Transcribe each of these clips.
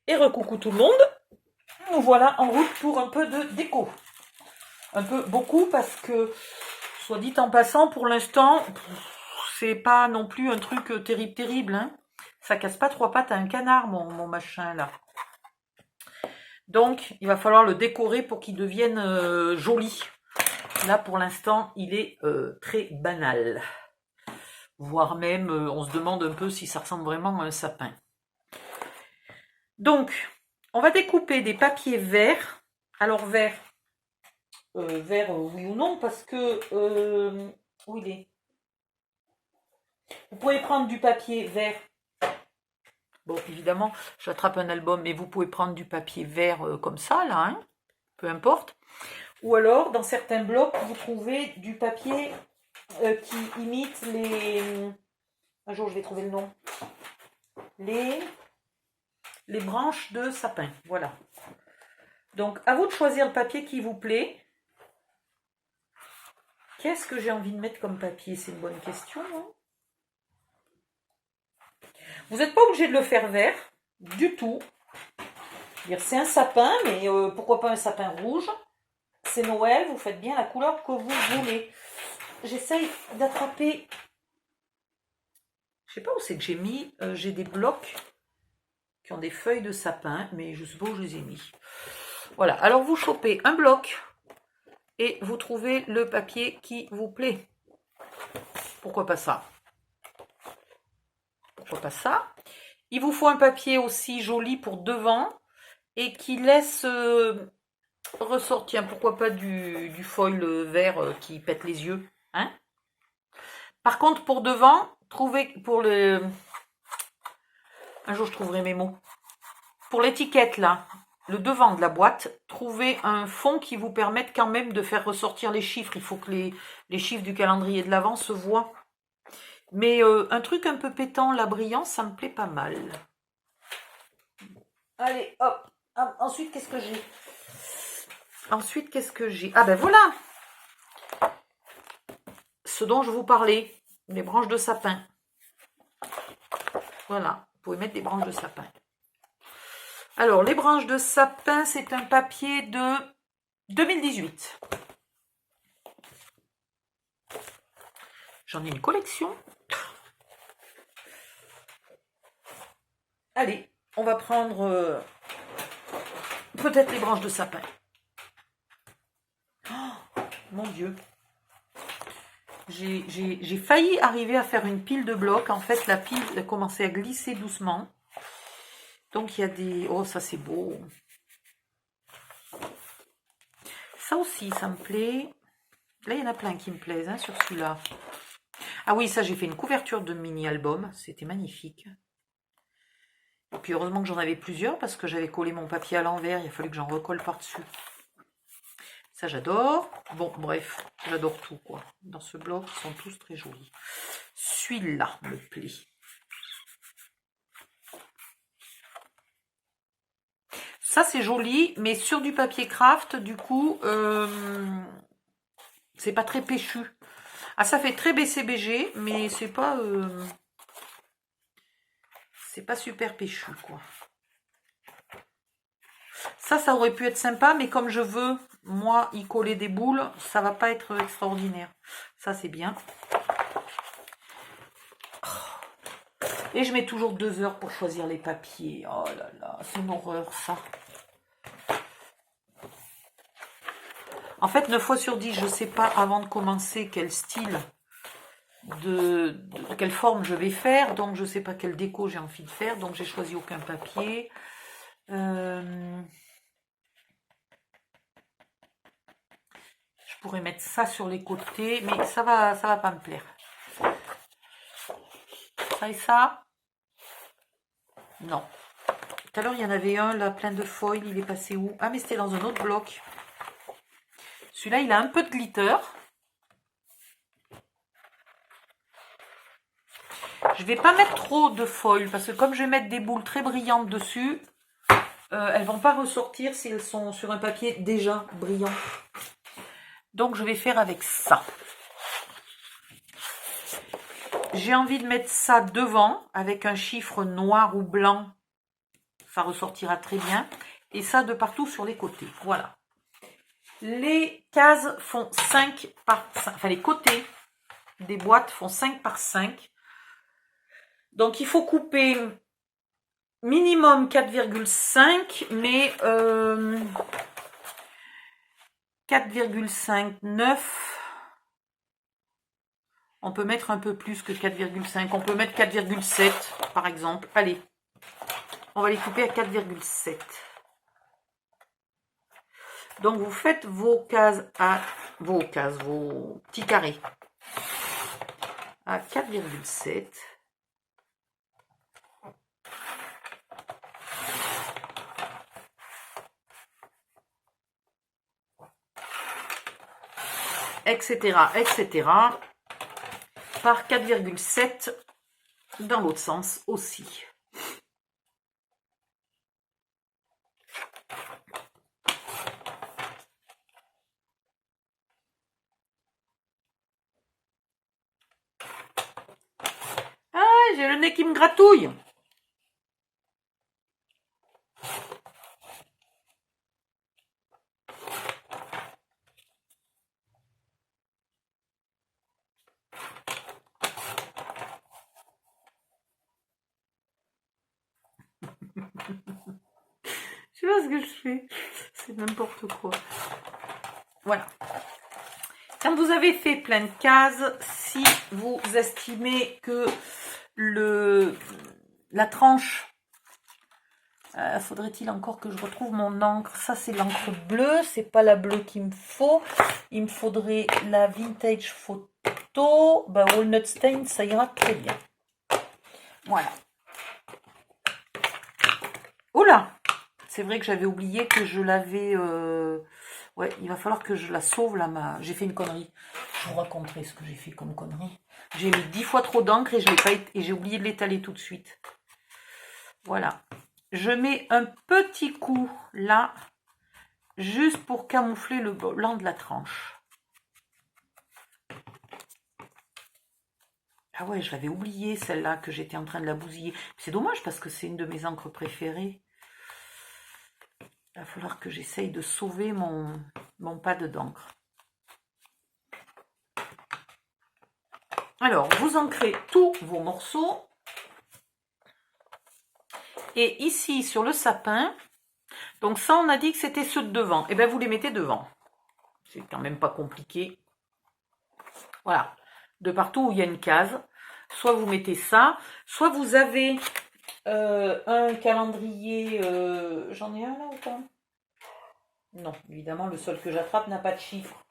Et recoucou tout le monde. Nous voilà en route pour un peu de déco. Un peu beaucoup parce que, soit dit en passant, pour l'instant, c'est pas non plus un truc terrible. Hein. Ça casse pas trois pattes à un canard, mon machin là. Donc, il va falloir le décorer pour qu'il devienne joli. Là, pour l'instant, il est très banal. Voire même, on se demande un peu si ça ressemble vraiment à un sapin. Donc, on va découper des papiers verts. Alors, vert, oui ou non, parce que... où il est? Vous pouvez prendre du papier vert. Bon, évidemment, j'attrape un album, mais vous pouvez prendre du papier vert comme ça, là, hein, peu importe. Ou alors, dans certains blocs, vous trouvez du papier qui imite les... Un jour, je vais trouver le nom. Les branches de sapin, voilà. Donc, à vous de choisir le papier qui vous plaît. Qu'est-ce que j'ai envie de mettre comme papier? C'est une bonne question. Hein, vous n'êtes pas obligé de le faire vert, du tout. C'est un sapin, mais pourquoi pas un sapin rouge? C'est Noël, vous faites bien la couleur que vous voulez. J'essaye d'attraper... Je sais pas où c'est que j'ai mis. J'ai des blocs qui ont des feuilles de sapin, mais je sais pas où je les ai mis. Voilà, alors vous chopez un bloc et vous trouvez le papier qui vous plaît. Pourquoi pas ça? Pourquoi pas ça? Il vous faut un papier aussi joli pour devant et qui laisse ressortir. Pourquoi pas du foil vert qui pète les yeux, hein? Par contre, pour devant, trouvez pour le... Un jour, je trouverai mes mots. Pour l'étiquette, là, le devant de la boîte, trouvez un fond qui vous permette quand même de faire ressortir les chiffres. Il faut que les chiffres du calendrier de l'Avent se voient. Mais un truc un peu pétant, là, brillant, ça me plaît pas mal. Allez, hop. Ensuite, qu'est-ce que j'ai? Ah ben voilà, ce dont je vous parlais, les branches de sapin. Voilà, vous pouvez mettre des branches de sapin. Alors, les branches de sapin, c'est un papier de 2018. J'en ai une collection. Allez, on va prendre peut-être les branches de sapin. Oh, mon Dieu. J'ai failli arriver à faire une pile de blocs. En fait, la pile a commencé à glisser doucement. Donc, il y a des... Oh, ça, c'est beau. Ça aussi, ça me plaît. Là, il y en a plein qui me plaisent hein, sur celui-là. Ah oui, ça, j'ai fait une couverture de mini-album. C'était magnifique. Et puis, heureusement que j'en avais plusieurs parce que j'avais collé mon papier à l'envers. Il a fallu que j'en recolle par-dessus. Ça, j'adore. Bon, bref, j'adore tout, quoi. Dans ce bloc, ils sont tous très jolis. Celui-là me plaît. Ça, c'est joli, mais sur du papier craft, du coup, c'est pas très péchu. Ah, ça fait très BCBG, mais c'est pas super péchu, quoi. Ça aurait pu être sympa, mais comme je veux, moi, y coller des boules, ça va pas être extraordinaire. Ça, c'est bien. Et je mets toujours 2 heures pour choisir les papiers. Oh là là, c'est une horreur, ça. En fait, 9 fois sur 10, je ne sais pas avant de commencer quel style, quelle forme je vais faire. Donc, je ne sais pas quelle déco j'ai envie de faire. Donc, j'ai choisi aucun papier. Je pourrais mettre ça sur les côtés, mais ça va pas me plaire. Ça et ça? Non. Tout à l'heure, il y en avait un, là, plein de foil. Il est passé où? Ah, mais c'était dans un autre bloc. Celui-là, il a un peu de glitter. Je vais pas mettre trop de foil parce que comme je vais mettre des boules très brillantes dessus, elles vont pas ressortir si elles sont sur un papier déjà brillant. Donc je vais faire avec ça. J'ai envie de mettre ça devant avec un chiffre noir ou blanc ça ressortira très bien. Et ça de partout sur les côtés. Voilà. Les cases font 5 par 5. Enfin, les côtés des boîtes font 5 par 5. Donc, il faut couper minimum 4,5, mais 4,59. On peut mettre un peu plus que 4,5. On peut mettre 4,7 par exemple. Allez, on va les couper à 4,7. Donc vous faites vos cases vos petits carrés à 4,7. Etc. Par 4,7 dans l'autre sens aussi. Ah, j'ai le nez qui me gratouille. Je sais pas ce que je fais. C'est n'importe quoi. Voilà. Quand vous avez fait plein de cases, si vous estimez que la tranche, faudrait-il encore que je retrouve mon encre? Ça, c'est l'encre bleue, c'est pas la bleue qu'il me faut. Il me faudrait la Vintage Photo. Ben, Walnut Stain, ça ira très bien. Voilà. Oula! C'est vrai que j'avais oublié que je l'avais... Ouais, il va falloir que je la sauve là. J'ai fait une connerie. Je vous raconterai ce que j'ai fait comme connerie. J'ai mis 10 fois trop d'encre et j'ai oublié de l'étaler tout de suite. Voilà. Je mets un petit coup là, juste pour camoufler le blanc de la tranche. Ah ouais, je l'avais oublié celle-là, que j'étais en train de la bousiller. C'est dommage parce que c'est une de mes encres préférées. Il va falloir que j'essaye de sauver mon pad d'encre. Alors, vous ancrez tous vos morceaux. Et ici, sur le sapin, donc ça, on a dit que c'était ceux de devant. Et bien, vous les mettez devant. C'est quand même pas compliqué. Voilà. De partout où il y a une case. Soit vous mettez ça, soit vous avez un calendrier... J'en ai un là ou pas? Non, évidemment, le seul que j'attrape n'a pas de chiffre.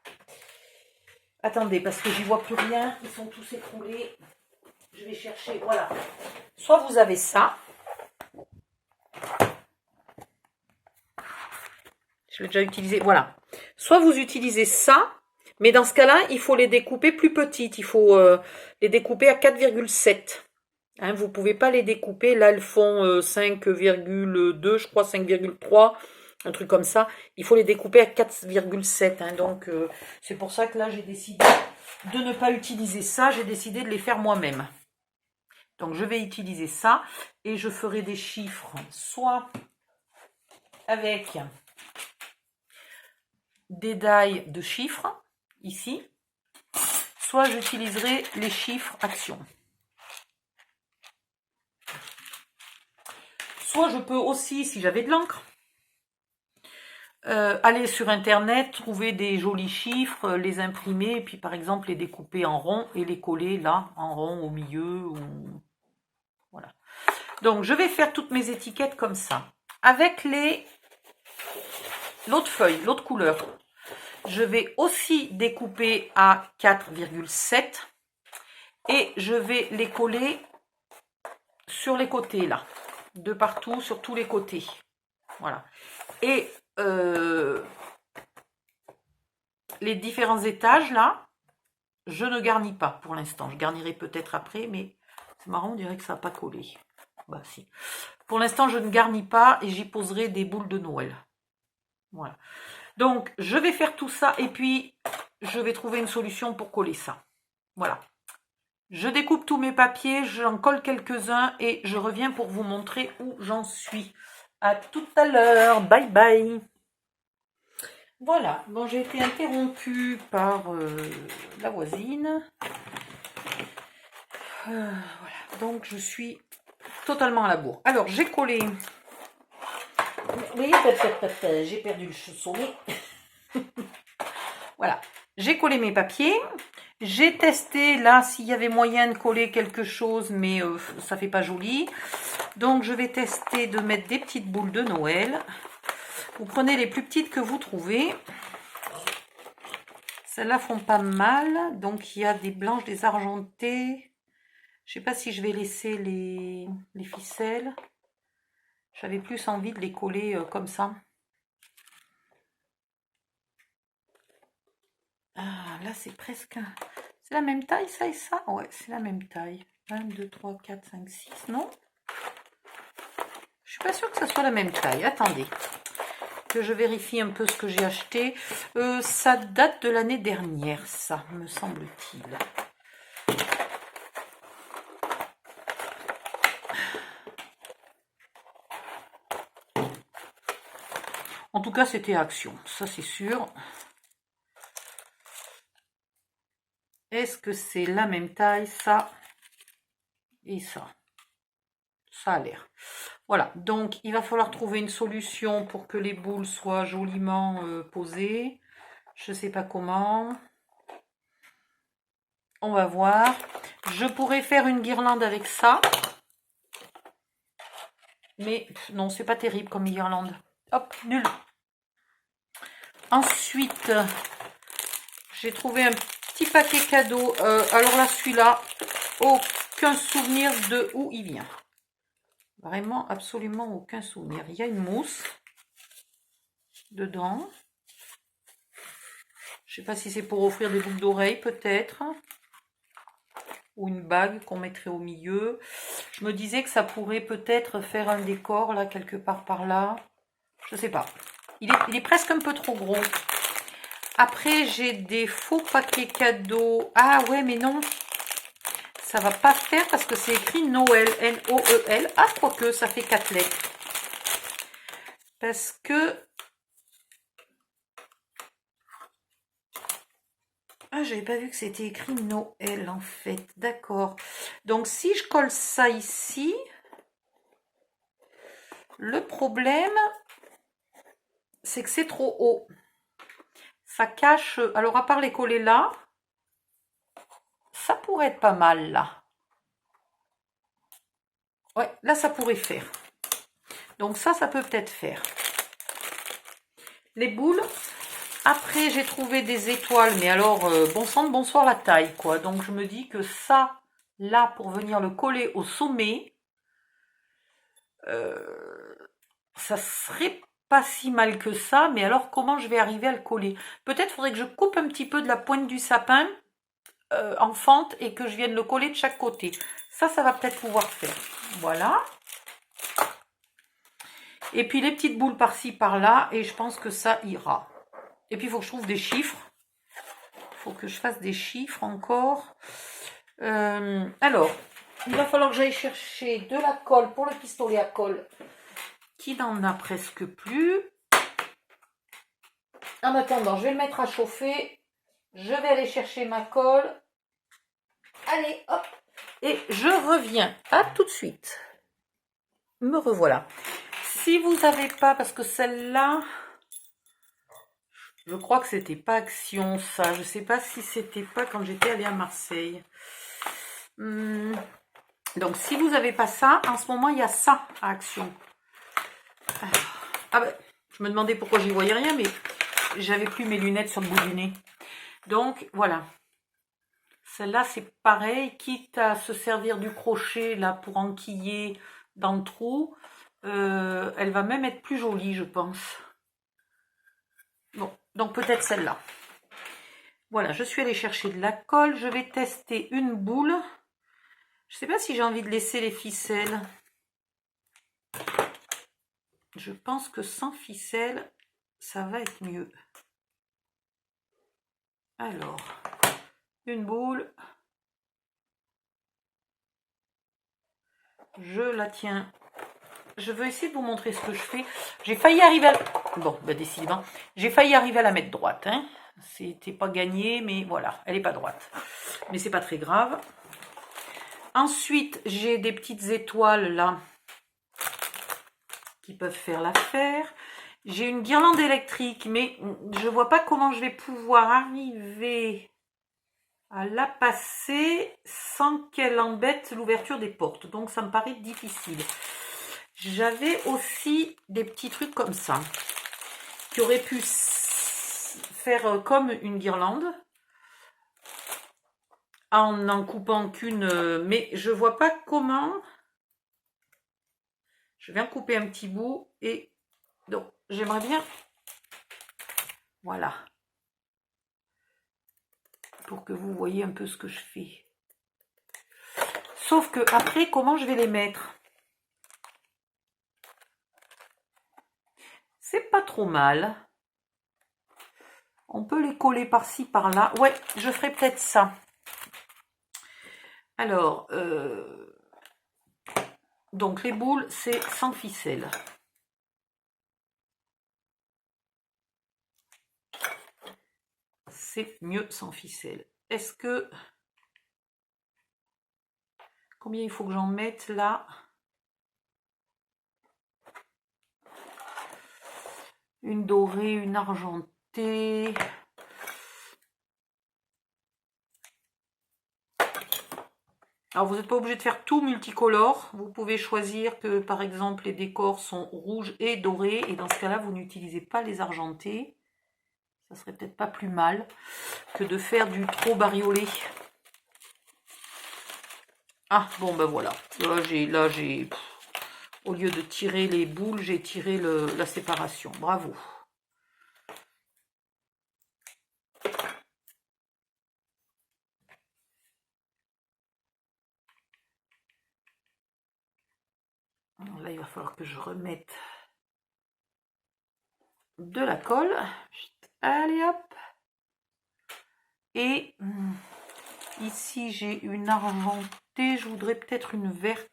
Attendez, parce que j'y vois plus rien. Ils sont tous écroulés. Je vais chercher, voilà. Soit vous avez ça. Je l'ai déjà utilisé, voilà. Soit vous utilisez ça, mais dans ce cas-là, il faut les découper plus petites. Il faut les découper à 4,7. Hein, vous ne pouvez pas les découper. Là, elles font 5,2, je crois 5,3. Un truc comme ça, il faut les découper à 4,7. Hein, donc, c'est pour ça que là, j'ai décidé de ne pas utiliser ça. J'ai décidé de les faire moi-même. Donc, je vais utiliser ça. Et je ferai des chiffres, soit avec des die de chiffres, ici. Soit j'utiliserai les chiffres actions. Soit je peux aussi, si j'avais de l'encre, aller sur internet, trouver des jolis chiffres, les imprimer, et puis par exemple les découper en rond et les coller là, en rond, au milieu. Voilà. Donc je vais faire toutes mes étiquettes comme ça. Avec l'autre feuille, l'autre couleur, je vais aussi découper à 4,7 et je vais les coller sur les côtés là, de partout, sur tous les côtés. Voilà. Et les différents étages là, je ne garnis pas pour l'instant. Je garnirai peut-être après, mais c'est marrant, on dirait que ça n'a pas collé. Bah si. Pour l'instant, je ne garnis pas et j'y poserai des boules de Noël. Voilà. Donc, je vais faire tout ça et puis je vais trouver une solution pour coller ça. Voilà. Je découpe tous mes papiers, j'en colle quelques-uns et je reviens pour vous montrer où j'en suis. À tout à l'heure. Bye bye. Voilà, bon, j'ai été interrompue par la voisine. Voilà, donc je suis totalement à la bourre. Alors, j'ai collé. Vous voyez, j'ai perdu le sommet. Voilà, j'ai collé mes papiers. J'ai testé là s'il y avait moyen de coller quelque chose, mais ça fait pas joli. Donc, je vais tester de mettre des petites boules de Noël. Vous prenez les plus petites que vous trouvez. Celles-là font pas mal. Donc, il y a des blanches, des argentées. Je sais pas si je vais laisser les ficelles. J'avais plus envie de les coller comme ça. Ah, là, c'est presque... C'est la même taille, ça et ça? Ouais, c'est la même taille. 1, 2, 3, 4, 5, 6, non? Je suis pas sûre que ça soit la même taille. Attendez, que je vérifie un peu ce que j'ai acheté. Ça date de l'année dernière, ça, me semble-t-il. En tout cas, c'était Action, ça c'est sûr. Est-ce que c'est la même taille, ça et ça? Ça a l'air. Voilà, donc il va falloir trouver une solution pour que les boules soient joliment posées. Je ne sais pas comment. On va voir. Je pourrais faire une guirlande avec ça. Mais non, c'est pas terrible comme guirlande. Hop, nul. Ensuite, j'ai trouvé un petit paquet cadeau. Alors là, celui-là, aucun souvenir de où il vient. Vraiment, absolument aucun souvenir. Il y a une mousse dedans. Je sais pas si c'est pour offrir des boucles d'oreilles, peut-être. Ou une bague qu'on mettrait au milieu. Je me disais que ça pourrait peut-être faire un décor, là, quelque part par là. Je sais pas. Il est presque un peu trop gros. Après, j'ai des faux paquets cadeaux. Ah ouais, mais non. Ça va pas faire parce que c'est écrit Noël. N-O-E-L. Ah, quoique, ça fait 4 lettres. Parce que... Ah, j'avais pas vu que c'était écrit Noël, en fait. D'accord. Donc, si je colle ça ici... Le problème, c'est que c'est trop haut. Ça cache... Alors, à part les coller là, ça pourrait être pas mal, là. Ouais, là, ça pourrait faire. Donc, ça peut peut-être faire. Les boules. Après, j'ai trouvé des étoiles. Mais alors, bon sang de bonsoir la taille, quoi. Donc, je me dis que ça, là, pour venir le coller au sommet, ça serait pas si mal que ça. Mais alors, comment je vais arriver à le coller? Peut-être faudrait que je coupe un petit peu de la pointe du sapin en fente et que je vienne le coller de chaque côté. Ça va peut-être pouvoir faire. Voilà. Et puis les petites boules par-ci, par-là. Et je pense que ça ira. Et puis il faut que je trouve des chiffres. Il faut que je fasse des chiffres encore. Alors, il va falloir que j'aille chercher de la colle pour le pistolet à colle. Qui n'en a presque plus. En attendant, je vais le mettre à chauffer. Je vais aller chercher ma colle. Allez, hop. Et je reviens. À tout de suite. Me revoilà. Si vous n'avez pas, parce que celle-là, je crois que c'était pas Action, ça. Je sais pas si c'était pas quand j'étais allée à Marseille. Donc, si vous n'avez pas ça, en ce moment, il y a ça à Action. Ah ben, je me demandais pourquoi j'y voyais rien, mais j'avais plus mes lunettes sur le bout du nez. Donc, voilà. Celle-là, c'est pareil. Quitte à se servir du crochet, là, pour enquiller dans le trou, elle va même être plus jolie, je pense. Bon, donc peut-être celle-là. Voilà, je suis allée chercher de la colle. Je vais tester une boule. Je ne sais pas si j'ai envie de laisser les ficelles. Je pense que sans ficelles, ça va être mieux. Alors, une boule. Je la tiens je veux essayer de vous montrer ce que je fais. J'ai failli arriver à... Bon, ben décidément, j'ai failli arriver à la mettre droite. Hein. C'était pas gagné, mais voilà, elle est pas droite. Mais c'est pas très grave. Ensuite, j'ai des petites étoiles là qui peuvent faire l'affaire. J'ai une guirlande électrique, mais je vois pas comment je vais pouvoir arriver à la passer sans qu'elle embête l'ouverture des portes. Donc ça me paraît difficile. J'avais aussi des petits trucs comme ça qui auraient pu faire comme une guirlande en n'en coupant qu'une, mais je vois pas comment. Je viens couper un petit bout et donc j'aimerais bien, voilà, pour que vous voyez un peu ce que je fais. Sauf que après, comment je vais les mettre? C'est pas trop mal. On peut les coller par-ci, par-là. Ouais, je ferai peut-être ça. Alors, donc les boules, c'est sans ficelle. C'est mieux sans ficelle. Est-ce que... Combien il faut que j'en mette là? Une dorée, une argentée. Alors vous n'êtes pas obligé de faire tout multicolore. Vous pouvez choisir que par exemple les décors sont rouges et dorés. Et dans ce cas-là, vous n'utilisez pas les argentés. Ça serait peut-être pas plus mal que de faire du trop bariolé. Ah bon ben voilà. Là j'ai au lieu de tirer les boules, j'ai tiré la séparation. Bravo. Alors là, il va falloir que je remette de la colle. Allez hop. Et ici, j'ai une argentée. Je voudrais peut-être une verte.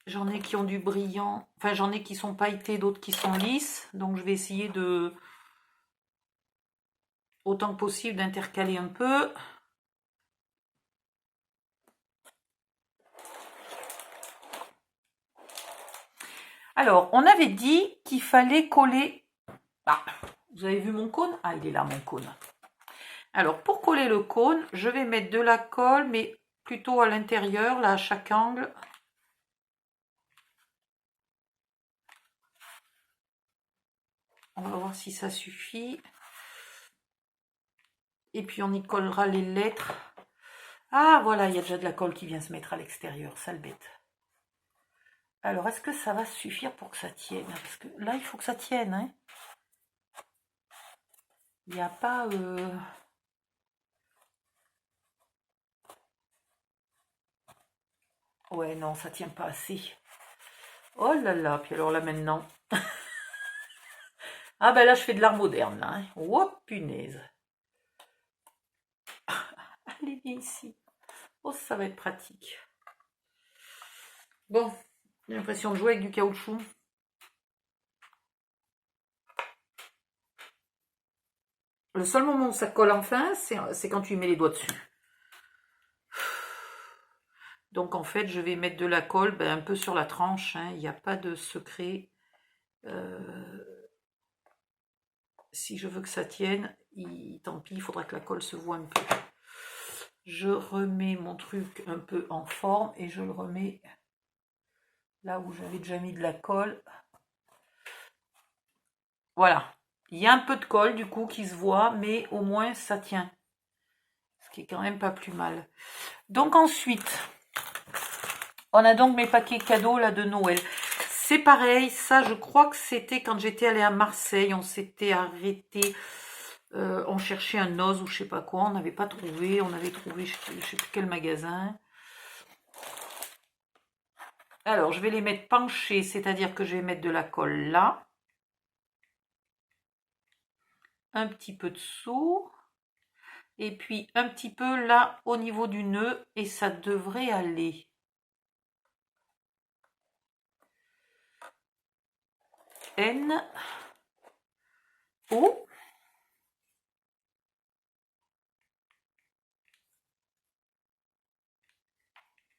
J'en ai qui ont du brillant. Enfin, j'en ai qui sont pailletés, d'autres qui sont lisses. Donc, je vais essayer de, autant que possible, d'intercaler un peu. Alors, on avait dit qu'il fallait coller... Ah, vous avez vu mon cône? Ah, il est là, mon cône. Alors, pour coller le cône, je vais mettre de la colle, mais plutôt à l'intérieur, là, à chaque angle. On va voir si ça suffit. Et puis, on y collera les lettres. Ah, voilà, il y a déjà de la colle qui vient se mettre à l'extérieur, sale bête. Alors, est-ce que ça va suffire pour que ça tienne? Parce que là, il faut que ça tienne, hein. Il n'y a pas... Ouais, non, ça tient pas assez. Oh là là, puis alors là, maintenant... Ah ben là, je fais de l'art moderne, là. Hein. Oh, punaise. Allez, viens ici. Oh, ça va être pratique. Bon, j'ai l'impression de jouer avec du caoutchouc. Le seul moment où ça colle enfin, c'est quand tu mets les doigts dessus. Donc en fait, je vais mettre de la colle un peu sur la tranche. Hein. Il n'y a pas de secret. Si je veux que ça tienne, tant pis, il faudra que la colle se voie un peu. Je remets mon truc un peu en forme et je le remets là où j'avais déjà mis de la colle. Voilà. Il y a un peu de colle du coup qui se voit, mais au moins ça tient. Ce qui est quand même pas plus mal. Donc ensuite, on a donc mes paquets cadeaux là de Noël. C'est pareil, ça je crois que c'était quand j'étais allée à Marseille, on s'était arrêté, on cherchait un os ou je sais pas quoi, on n'avait pas trouvé, on avait trouvé je sais plus quel magasin. Alors je vais les mettre penchés, c'est-à-dire que je vais mettre de la colle là, un petit peu dessous, et puis un petit peu là au niveau du nœud, et ça devrait aller. N, O.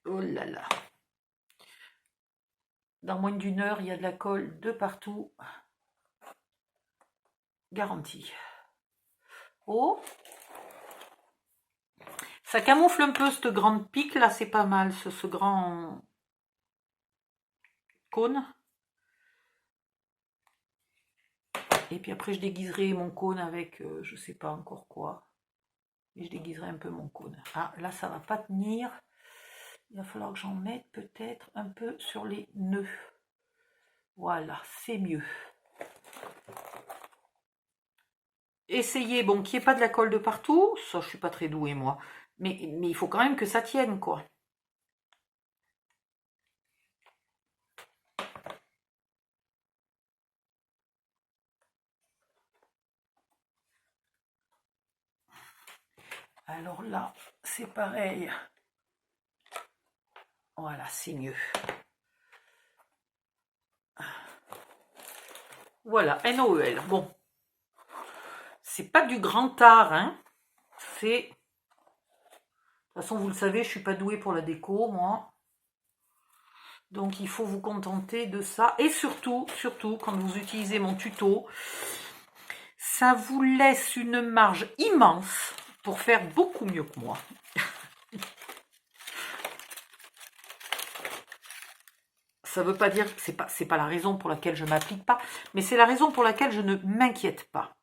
Oh là là. Dans moins d'une heure, il y a de la colle de partout. Garantie. O. Ça camoufle un peu cette grande pique là, c'est pas mal, ce grand cône. Et puis après je déguiserai mon cône avec je sais pas encore quoi. Et je déguiserai un peu mon cône. Ah là ça va pas tenir. Il va falloir que j'en mette peut-être un peu sur les nœuds. Voilà, c'est mieux. Essayez, bon, qu'il n'y ait pas de la colle de partout. Ça, je suis pas très douée moi. Mais il faut quand même que ça tienne, quoi. Alors là, c'est pareil. Voilà, c'est mieux. Voilà, NOEL. Bon. C'est pas du grand art, hein. C'est... De toute façon, vous le savez, je suis pas douée pour la déco, moi. Donc, il faut vous contenter de ça. Et surtout, quand vous utilisez mon tuto, ça vous laisse une marge immense pour faire beaucoup mieux que moi. Ça ne veut pas dire que c'est pas la raison pour laquelle je ne m'applique pas, mais c'est la raison pour laquelle je ne m'inquiète pas.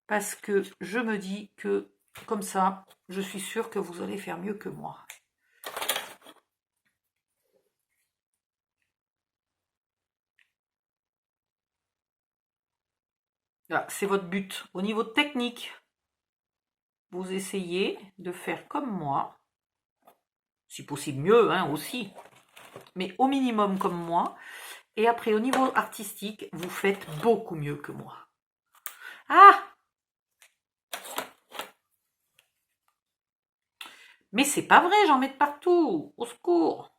Parce que je me dis que, comme ça, je suis sûre que vous allez faire mieux que moi. Là, c'est votre but. Au niveau technique, vous essayez de faire comme moi, si possible mieux hein, aussi, mais au minimum comme moi. Et après, au niveau artistique, vous faites beaucoup mieux que moi. Ah! Mais c'est pas vrai, j'en mets de partout. Au secours.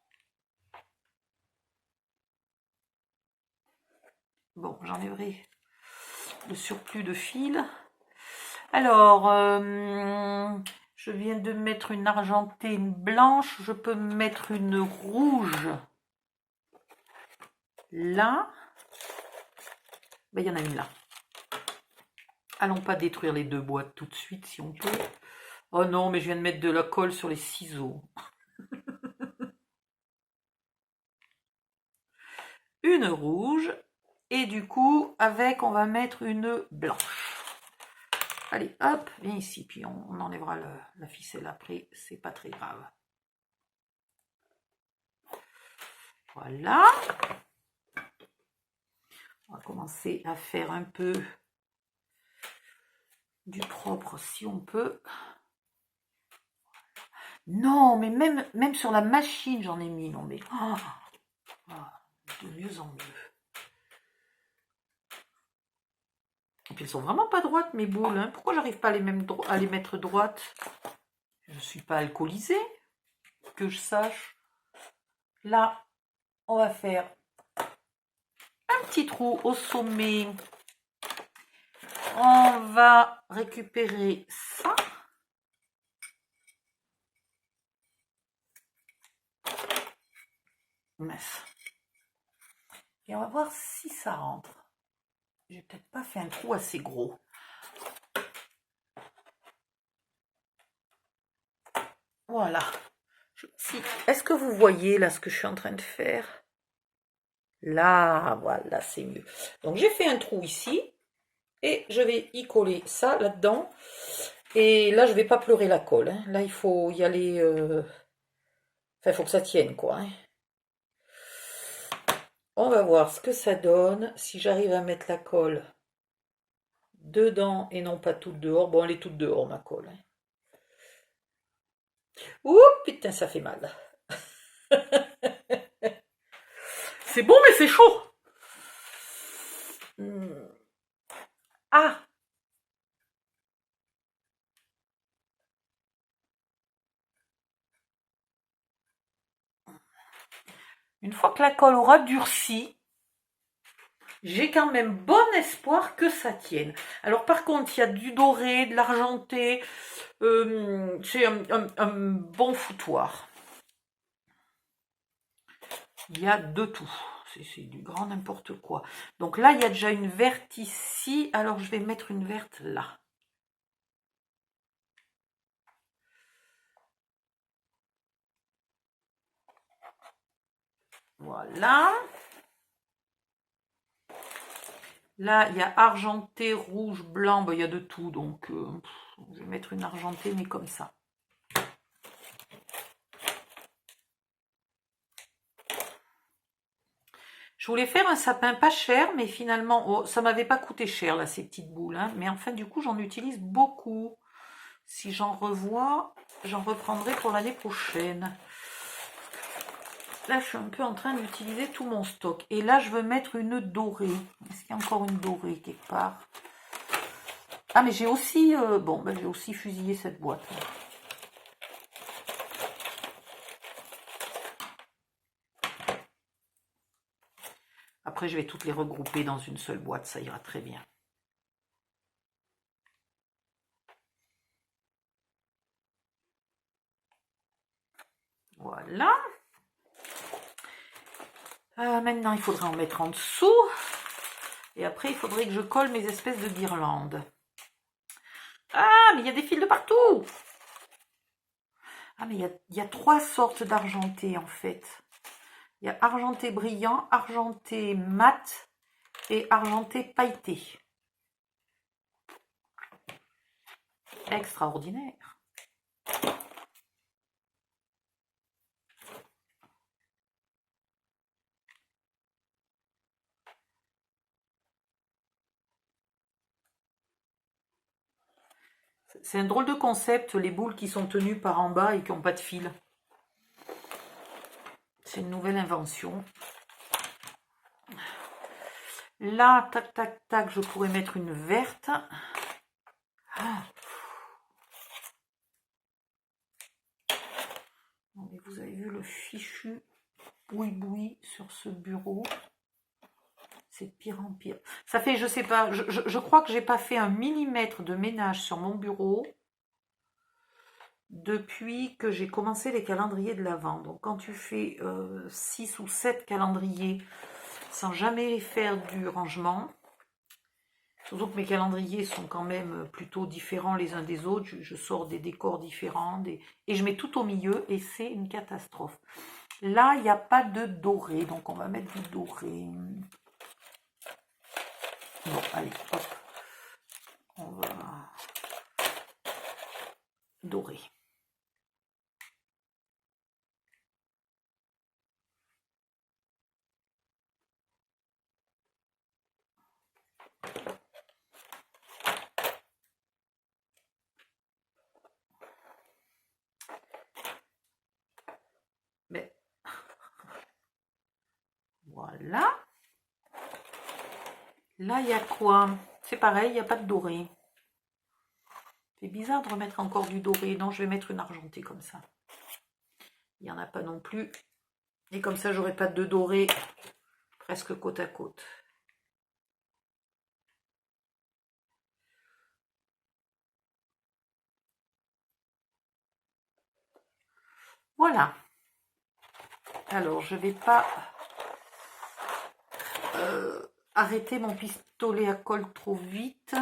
Bon, j'enlèverai le surplus de fil. Alors, je viens de mettre une argentée, une blanche. Je peux mettre une rouge là. Ben, il y en a une là. Allons pas détruire les deux boîtes tout de suite si on peut. Oh non, mais je viens de mettre de la colle sur les ciseaux. Une rouge. Et du coup, avec, on va mettre une blanche. Allez, hop, viens ici. Puis on enlèvera la ficelle après. C'est pas très grave. Voilà. On va commencer à faire un peu du propre si on peut. Non, mais même sur la machine, j'en ai mis. Non, mais de mieux en mieux. Et puis elles sont vraiment pas droites mes boules. Hein. Pourquoi j'arrive pas à les mettre droites? Je ne suis pas alcoolisée, que je sache. Là, on va faire un petit trou au sommet. On va récupérer ça. Mince. Et on va voir si ça rentre. J'ai peut-être pas fait un trou assez gros. Voilà. Est-ce que vous voyez là ce que je suis en train de faire? Là, voilà, c'est mieux. Donc j'ai fait un trou ici. Et je vais y coller ça là-dedans. Et là, je vais pas pleurer la colle. Hein. Là, il faut y aller... Enfin, il faut que ça tienne, quoi. Hein. On va voir ce que ça donne. Si j'arrive à mettre la colle dedans et non pas toute dehors. Bon, elle est toute dehors, ma colle. Hein. Ouh, putain, ça fait mal. C'est bon, mais c'est chaud. Ah! Une fois que la colle aura durci, j'ai quand même bon espoir que ça tienne. Alors par contre, il y a du doré, de l'argenté, c'est un bon foutoir. Il y a de tout, c'est du grand n'importe quoi. Donc là, il y a déjà une verte ici, alors je vais mettre une verte là. Voilà. Là, il y a argenté, rouge, blanc, ben, il y a de tout, donc je vais mettre une argentée, mais comme ça. Je voulais faire un sapin pas cher, mais finalement, oh, ça m'avait pas coûté cher, là, ces petites boules. Hein, mais enfin, du coup, j'en utilise beaucoup. Si j'en revois, j'en reprendrai pour l'année prochaine. Là, je suis un peu en train d'utiliser tout mon stock. Et là, je veux mettre une dorée. Est-ce qu'il y a encore une dorée quelque part? Ah, mais j'ai aussi... bon, ben, j'ai aussi fusillé cette boîte. Après, je vais toutes les regrouper dans une seule boîte. Ça ira très bien. Voilà. Maintenant, il faudra en mettre en dessous. Et après, il faudrait que je colle mes espèces de guirlandes. Ah, mais il y a des fils de partout. Ah, mais il y a 3 sortes d'argenté, en fait. Il y a argenté brillant, argenté mat et argenté pailleté. Extraordinaire. C'est un drôle de concept, les boules qui sont tenues par en bas et qui n'ont pas de fil. C'est une nouvelle invention. Là, tac, tac, tac, je pourrais mettre une verte. Ah. Vous avez vu le fichu boui-boui sur ce bureau. C'est de pire en pire. Ça fait, je sais pas, je crois que j'ai pas fait un millimètre de ménage sur mon bureau depuis que j'ai commencé les calendriers de l'Avent. Donc quand tu fais 6 ou 7 calendriers sans jamais faire du rangement, surtout que mes calendriers sont quand même plutôt différents les uns des autres, je sors des décors différents et je mets tout au milieu et c'est une catastrophe. Là, il n'y a pas de doré, donc on va mettre du doré. Bon, allez, hop. On va dorer. Mais voilà. Là, il y a quoi? C'est pareil, il n'y a pas de doré. C'est bizarre de remettre encore du doré. Non, je vais mettre une argentée comme ça. Il n'y en a pas non plus. Et comme ça, j'aurai pas de doré presque côte à côte. Voilà. Alors, je vais pas arrêter mon pistolet à colle trop vite.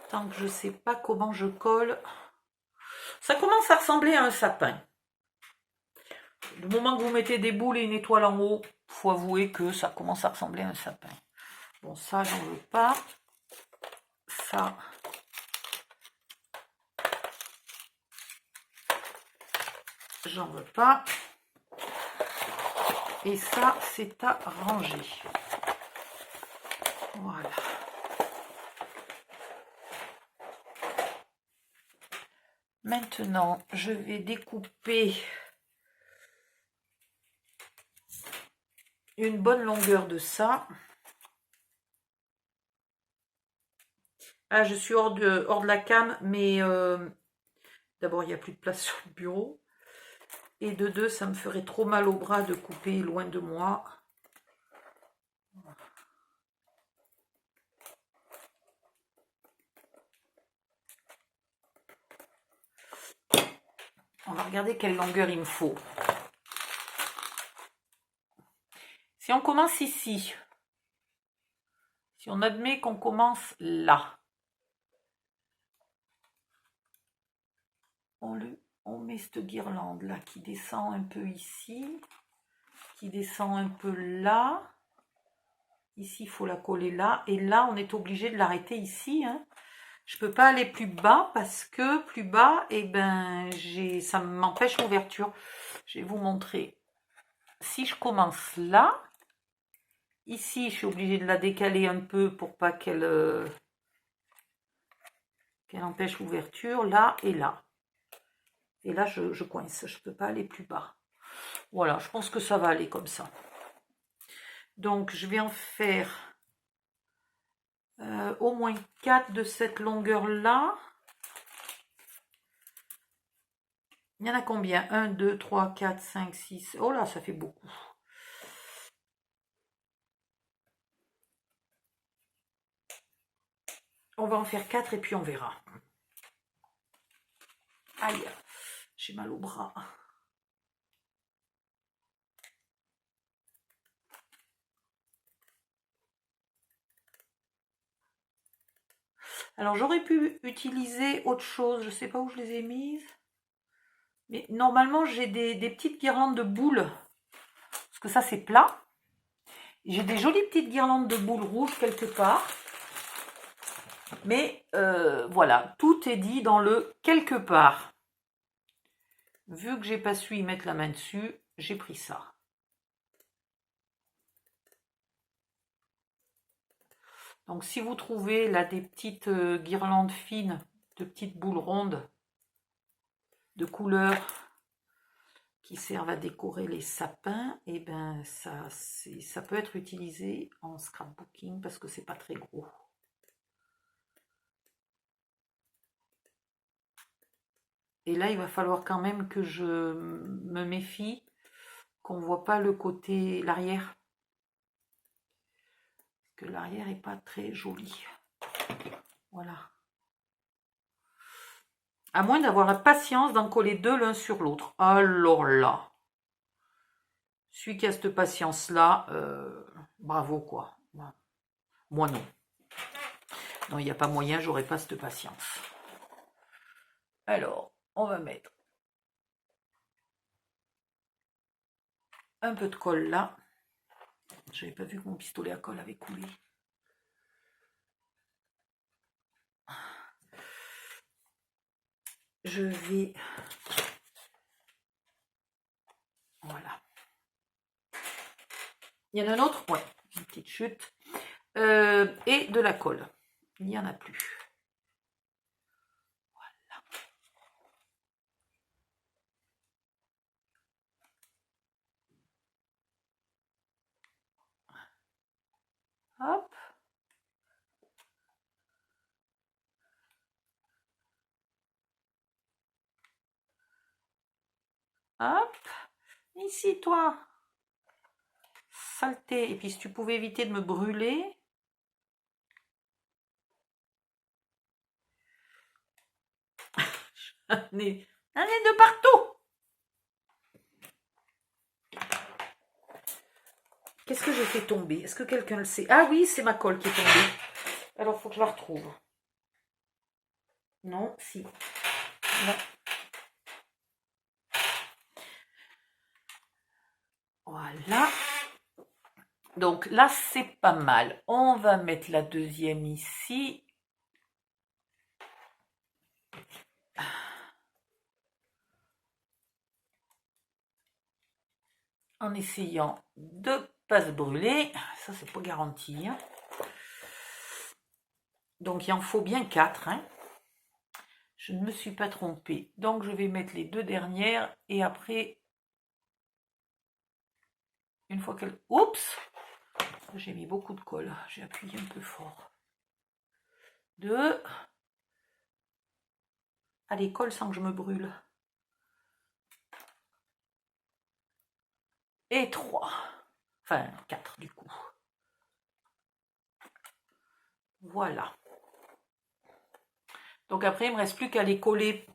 Tant que je sais pas comment je colle. Ça commence à ressembler à un sapin. Du moment que vous mettez des boules et une étoile en haut, faut avouer que ça commence à ressembler à un sapin. Bon, ça, j'en veux pas. Ça. J'en veux pas. Et ça, c'est à ranger. Voilà. Maintenant, je vais découper une bonne longueur de ça. Ah, je suis hors de la cam, mais d'abord, il n'y a plus de place sur le bureau. Et de deux, ça me ferait trop mal au bras de couper loin de moi. regarder quelle longueur il me faut. Si on commence ici, si on admet qu'on commence là, on met cette guirlande là qui descend un peu ici, qui descend un peu là. Ici, il faut la coller là. Et là, on est obligé de l'arrêter ici. Hein. Je ne peux pas aller plus bas parce que plus bas, eh ben, ça m'empêche l'ouverture. Je vais vous montrer. Si je commence là, ici, je suis obligée de la décaler un peu pour pas qu'elle empêche l'ouverture. Là et là. Et là, je coince. Je ne peux pas aller plus bas. Voilà, je pense que ça va aller comme ça. Donc, je vais en faire au moins 4 de cette longueur-là. Il y en a combien? 1, 2, 3, 4, 5, 6. Oh là, ça fait beaucoup. On va en faire 4 et puis on verra. Aïe, j'ai mal au bras. Alors, j'aurais pu utiliser autre chose. Je ne sais pas où je les ai mises. Mais normalement, j'ai des petites guirlandes de boules. Parce que ça, c'est plat. J'ai des jolies petites guirlandes de boules rouges quelque part. Mais voilà, tout est dit dans le quelque part. Vu que j'ai pas su y mettre la main dessus, j'ai pris ça. Donc si vous trouvez là des petites guirlandes fines, de petites boules rondes de couleur qui servent à décorer les sapins, et ben ça peut être utilisé en scrapbooking parce que c'est pas très gros. Et là, il va falloir quand même que je me méfie qu'on ne voit pas le côté, l'arrière. Parce que l'arrière n'est pas très joli. Voilà. À moins d'avoir la patience d'en coller deux l'un sur l'autre. Alors là, celui qui a cette patience-là, bravo quoi. Moi non. Non, il n'y a pas moyen, j'aurais pas cette patience. Alors, on va mettre un peu de colle là. J'avais pas vu que mon pistolet à colle avait coulé. Je vais... Voilà. Il y en a un autre? Ouais, une petite chute. Et de la colle. Il n'y en a plus. Voilà. Hop. Hop. Ici, toi. Saleté. Et puis, si tu pouvais éviter de me brûler. J'en ai de partout. Qu'est-ce que j'ai fait tomber? Est-ce que quelqu'un le sait? Ah oui, c'est ma colle qui est tombée. Alors, il faut que je la retrouve. Non, si. Non. Voilà. Donc là, c'est pas mal. On va mettre la deuxième ici. En essayant de ne pas se brûler. Ça, c'est pas garanti. Hein. Donc, il en faut bien 4. Hein. Je ne me suis pas trompée. Donc, je vais mettre les deux dernières. Et après, une fois qu'elle... Oups! J'ai mis beaucoup de colle. J'ai appuyé un peu fort. 2. Allez, colle sans que je me brûle. Et 3. Enfin, 4 du coup. Voilà. Donc après, il ne me reste plus qu'à les coller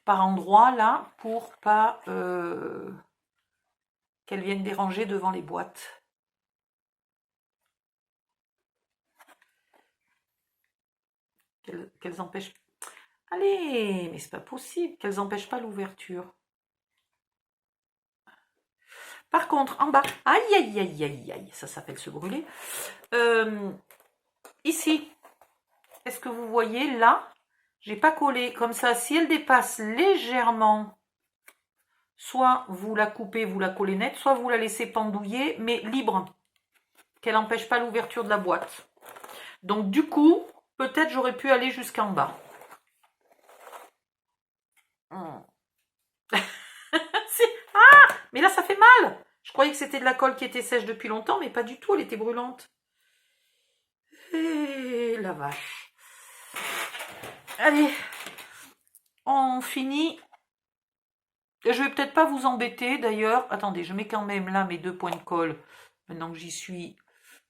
par endroit là pour pas qu'elles viennent déranger devant les boîtes. Qu'elles empêchent. Allez, mais c'est pas possible, qu'elles empêchent pas l'ouverture. Par contre, en bas, aïe aïe aïe aïe aïe, ça s'appelle se brûler. Ici, est-ce que vous voyez là, j'ai pas collé comme ça. Si elle dépasse légèrement, soit vous la coupez, vous la collez nette, soit vous la laissez pendouiller, mais libre, qu'elle n'empêche pas l'ouverture de la boîte. Donc du coup, peut-être j'aurais pu aller jusqu'en bas. Ah, mais là ça fait mal. Je croyais que c'était de la colle qui était sèche depuis longtemps, mais pas du tout, elle était brûlante. Et la vache. Allez, on finit. Je vais peut-être pas vous embêter d'ailleurs. Attendez, je mets quand même là mes 2 points de colle. Maintenant que j'y suis.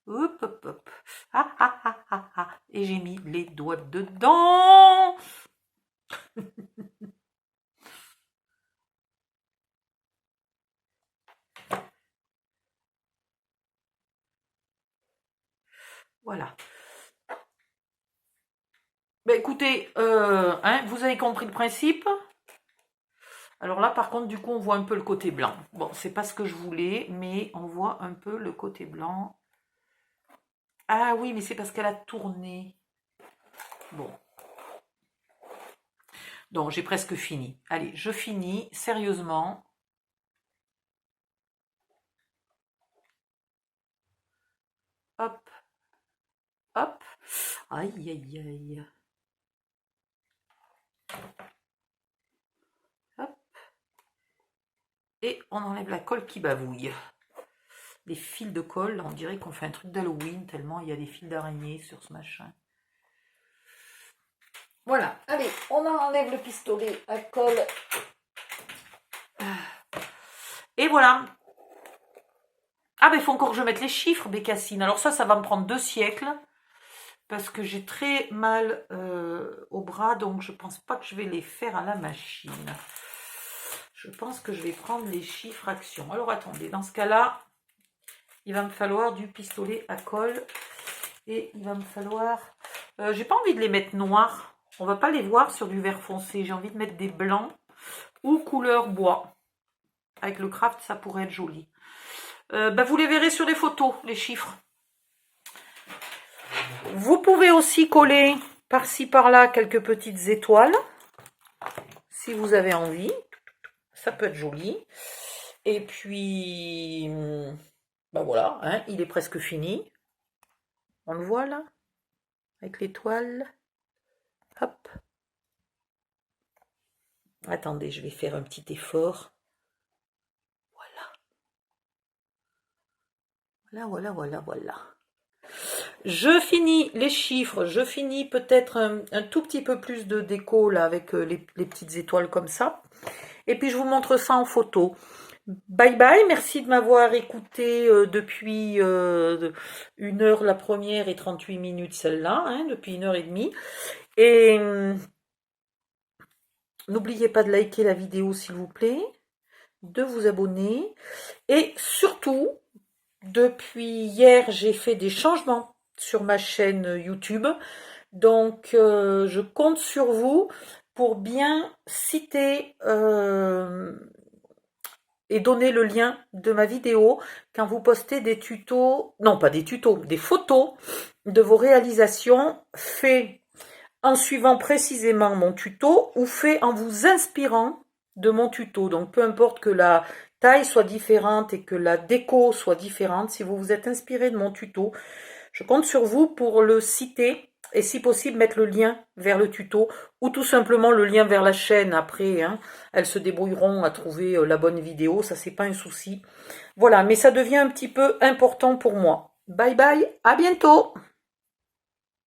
Hop, hop, hop. Ah, ah, ah, ah, ah. Et j'ai mis les doigts dedans. Voilà. Ben écoutez, vous avez compris le principe. Alors là, par contre, du coup, on voit un peu le côté blanc. Bon, c'est pas ce que je voulais, mais on voit un peu le côté blanc. Ah oui, mais c'est parce qu'elle a tourné. Bon. Donc, j'ai presque fini. Allez, je finis sérieusement. Hop. Hop. Aïe, aïe, aïe. Hop. Et on enlève la colle qui bavouille. Les fils de colle, on dirait qu'on fait un truc d'Halloween, tellement il y a des fils d'araignée sur ce machin. Voilà, allez, on enlève le pistolet à colle. Et voilà. Ah, ben il faut encore que je mette les chiffres, Bécassine. Alors ça va me prendre 2 siècles. Parce que j'ai très mal au bras, donc je pense pas que je vais les faire à la machine. Je pense que je vais prendre les chiffres actions. Alors attendez, dans ce cas-là, il va me falloir du pistolet à colle. Et il va me falloir... j'ai pas envie de les mettre noirs. On va pas les voir sur du vert foncé. J'ai envie de mettre des blancs ou couleur bois. Avec le craft, ça pourrait être joli. Vous les verrez sur les photos, les chiffres. Vous pouvez aussi coller par-ci par-là quelques petites étoiles. Si vous avez envie. Ça peut être joli. Et puis... voilà, hein, il est presque fini. On le voit là, avec l'étoile. Hop. Attendez, je vais faire un petit effort. Voilà. Je finis les chiffres, je finis peut-être un tout petit peu plus de déco là avec les petites étoiles comme ça. Et puis je vous montre ça en photo. Bye bye, merci de m'avoir écouté depuis 1h la première et 38 minutes celle-là, hein, depuis 1h30. Et n'oubliez pas de liker la vidéo s'il vous plaît, de vous abonner. Et surtout, depuis hier, j'ai fait des changements sur ma chaîne YouTube. Donc, je compte sur vous pour bien citer... et donner le lien de ma vidéo quand vous postez des tutos, non pas des tutos, des photos de vos réalisations faites en suivant précisément mon tuto ou fait en vous inspirant de mon tuto. Donc peu importe que la taille soit différente et que la déco soit différente, si vous vous êtes inspiré de mon tuto, je compte sur vous pour le citer et si possible mettre le lien vers le tuto ou tout simplement le lien vers la chaîne après, hein. Elles se débrouilleront à trouver la bonne vidéo, ça c'est pas un souci. Voilà, mais ça devient un petit peu important pour moi. Bye bye, à bientôt.